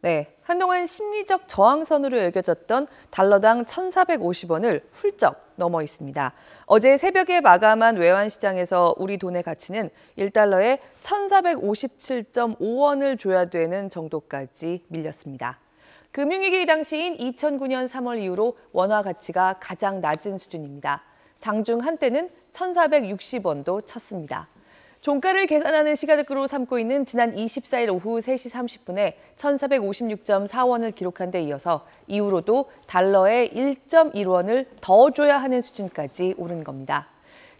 네, 한동안 심리적 저항선으로 여겨졌던 달러당 1,450원을 훌쩍 넘어 있습니다. 어제 새벽에 마감한 외환시장에서 우리 돈의 가치는 1달러에 1,457.5원을 줘야 되는 정도까지 밀렸습니다. 금융위기 당시인 2009년 3월 이후로 원화 가치가 가장 낮은 수준입니다. 장중 한때는 1,460원도 쳤습니다. 종가를 계산하는 시가를 삼고 있는 지난 24일 오후 3시 30분에 1,456.4원을 기록한 데 이어서 이후로도 달러에 1.1원을 더 줘야 하는 수준까지 오른 겁니다.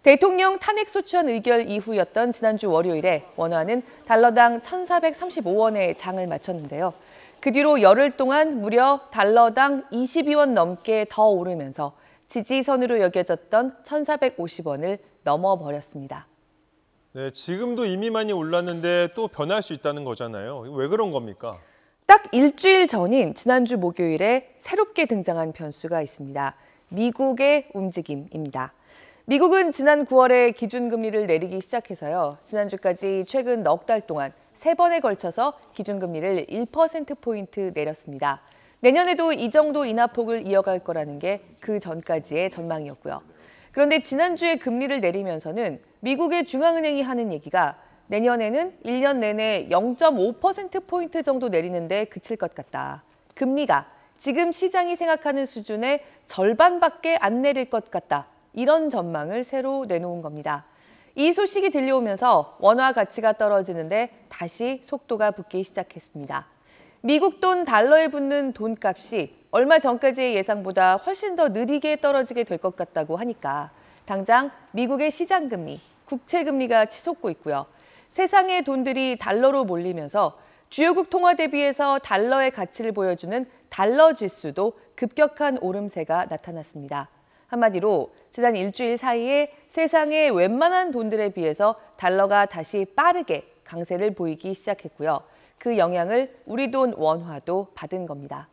대통령 탄핵 소추안 의결 이후였던 지난주 월요일에 원화는 달러당 1,435원에 장을 마쳤는데요. 그 뒤로 열흘 동안 무려 달러당 22원 넘게 더 오르면서 지지선으로 여겨졌던 1,450원을 넘어버렸습니다. 네, 지금도 이미 많이 올랐는데 또 변할 수 있다는 거잖아요. 왜 그런 겁니까? 딱 일주일 전인 지난주 목요일에 새롭게 등장한 변수가 있습니다. 미국의 움직임입니다. 미국은 지난 9월에 기준금리를 내리기 시작해서요. 지난주까지 최근 넉 달 동안 3번에 걸쳐서 기준금리를 1%포인트 내렸습니다. 내년에도 이 정도 인하폭을 이어갈 거라는 게 그 전까지의 전망이었고요. 그런데 지난주에 금리를 내리면서는 미국의 중앙은행이 하는 얘기가 내년에는 1년 내내 0.5%포인트 정도 내리는데 그칠 것 같다. 금리가 지금 시장이 생각하는 수준의 절반밖에 안 내릴 것 같다. 이런 전망을 새로 내놓은 겁니다. 이 소식이 들려오면서 원화 가치가 떨어지는데 다시 속도가 붙기 시작했습니다. 미국 돈 달러에 붙는 돈값이 얼마 전까지의 예상보다 훨씬 더 느리게 떨어지게 될 것 같다고 하니까 당장 미국의 시장금리, 국채금리가 치솟고 있고요. 세상의 돈들이 달러로 몰리면서 주요국 통화 대비해서 달러의 가치를 보여주는 달러 지수도 급격한 오름세가 나타났습니다. 한마디로 지난 일주일 사이에 세상의 웬만한 돈들에 비해서 달러가 다시 빠르게 강세를 보이기 시작했고요. 그 영향을 우리 돈 원화도 받은 겁니다.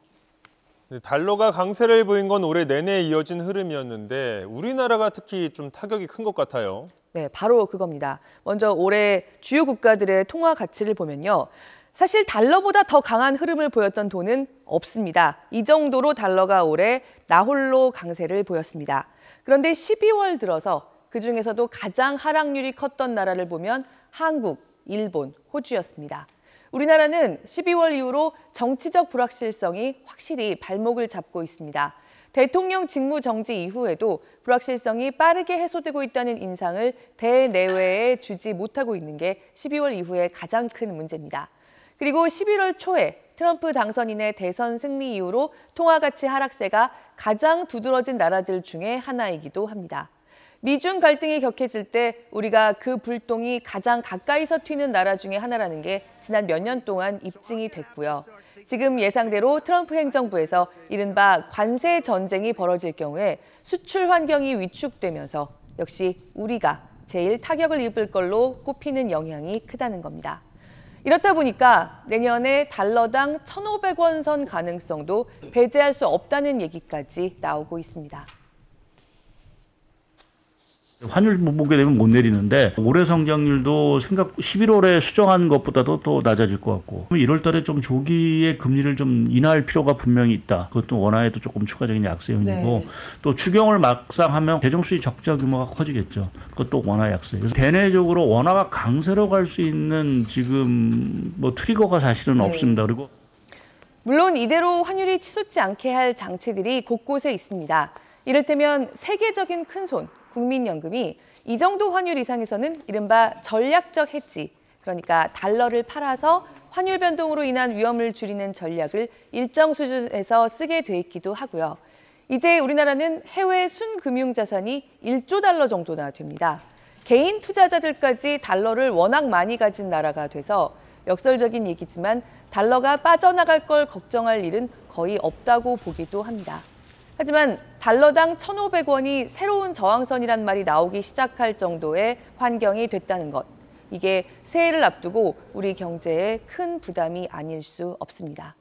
네, 달러가 강세를 보인 건 올해 내내 이어진 흐름이었는데 우리나라가 특히 좀 타격이 큰 것 같아요. 네, 바로 그겁니다. 먼저 올해 주요 국가들의 통화 가치를 보면요. 사실 달러보다 더 강한 흐름을 보였던 돈은 없습니다. 이 정도로 달러가 올해 나홀로 강세를 보였습니다. 그런데 12월 들어서 그중에서도 가장 하락률이 컸던 나라를 보면 한국, 일본, 호주였습니다. 우리나라는 12월 이후로 정치적 불확실성이 확실히 발목을 잡고 있습니다. 대통령 직무 정지 이후에도 불확실성이 빠르게 해소되고 있다는 인상을 대내외에 주지 못하고 있는 게 12월 이후에 가장 큰 문제입니다. 그리고 11월 초에 트럼프 당선인의 대선 승리 이후로 통화가치 하락세가 가장 두드러진 나라들 중에 하나이기도 합니다. 미중 갈등이 격해질 때 우리가 그 불똥이 가장 가까이서 튀는 나라 중에 하나라는 게 지난 몇 년 동안 입증이 됐고요. 지금 예상대로 트럼프 행정부에서 이른바 관세 전쟁이 벌어질 경우에 수출 환경이 위축되면서 역시 우리가 제일 타격을 입을 걸로 꼽히는 영향이 크다는 겁니다. 이렇다 보니까 내년에 달러당 1,500원 선 가능성도 배제할 수 없다는 얘기까지 나오고 있습니다. 환율 못 보게 되면 못 내리는데 올해 성장률도 11월에 수정한 것보다도 또 낮아질 것 같고 1월 달에 좀 조기에 금리를 좀 인하할 필요가 분명히 있다. 그것도 원화에도 조금 추가적인 약세 요인이고 또 추경을 막상 하면 재정 수입 적자 규모가 커지겠죠. 그것도 원화 약세. 그래서 대내적으로 원화가 강세로 갈 수 있는 지금 뭐 트리거가 사실은 없습니다. 그리고 물론 이대로 환율이 치솟지 않게 할 장치들이 곳곳에 있습니다. 이를테면 세계적인 큰손 국민연금이 이 정도 환율 이상에서는 이른바 전략적 해지, 그러니까 달러를 팔아서 환율 변동으로 인한 위험을 줄이는 전략을 일정 수준에서 쓰게 돼 있기도 하고요. 이제 우리나라는 해외 순금융자산이 1조 달러 정도나 됩니다. 개인 투자자들까지 달러를 워낙 많이 가진 나라가 돼서 역설적인 얘기지만 달러가 빠져나갈 걸 걱정할 일은 거의 없다고 보기도 합니다. 하지만 달러당 1,500원이 새로운 저항선이란 말이 나오기 시작할 정도의 환경이 됐다는 것. 이게 새해를 앞두고 우리 경제에 큰 부담이 아닐 수 없습니다.